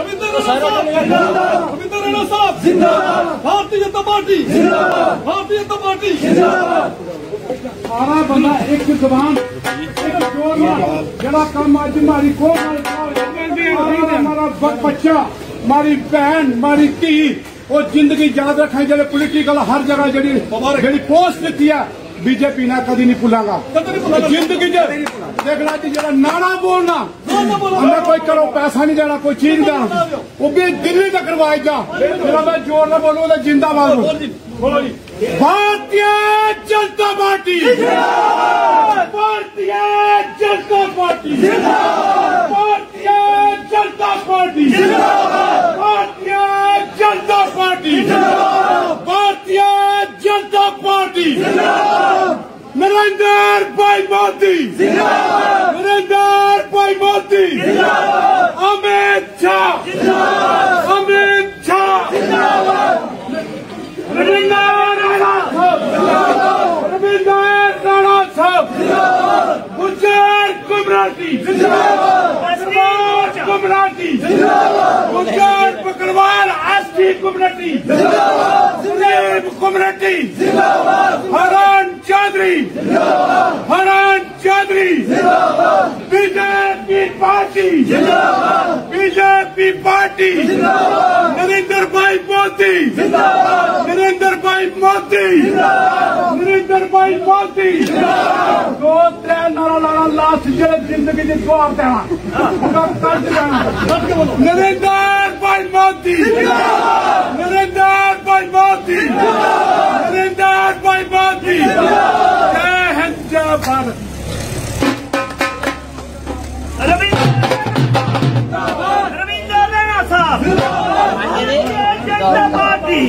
रविंद्र राणा साहब जिंदाबाद, भारतीय जनता पार्टी जिंदाबाद, भारतीय जनता पार्टी जिंदाबाद। सारा बंदा एक जबान एक जोर जरा कम आज हमारी को हमारा बच्चा हमारी बहन हमारी धी वो जिंदगी याद रखें जो पोलिटिकल हर जगह जी पोस्ट दी है बीजेपी ने कभी नहीं भुलागा जिंदगी देखना जी जरा नारा बोलना हमें कोई करो पैसा नहीं देना कोई चीज देना वो भी दिल्ली तक करवाई जा जरा मैं जोर न बोलूँ तो जिंदाबाद Bharatiya Janata party Bharatiya Janata party Bharatiya Janata party Bharatiya Janata party Bharatiya Janata party Narendra bhai Modi Narendra bhai Modi Amit Shah Amit Shah Ravindra Rana साहब गुजर कुमराटी कुमराटी गुजर बकरवाल एसटी कुमराटी सुनील कुमराटी हरण Chaudhary BJP party BJP party Narendra bhai Modi Narendra bhai Modi Narendra bhai Modi दो त्रै नारा लाना लास्ट जिंदगी की जवाब देना नरेंद्र भाई मोदी नरेंद्र भाई मोदी नरेंद्र भाई मोदी जय हिंद जय भारत। रविंद्र राणा साहब जनता पार्टी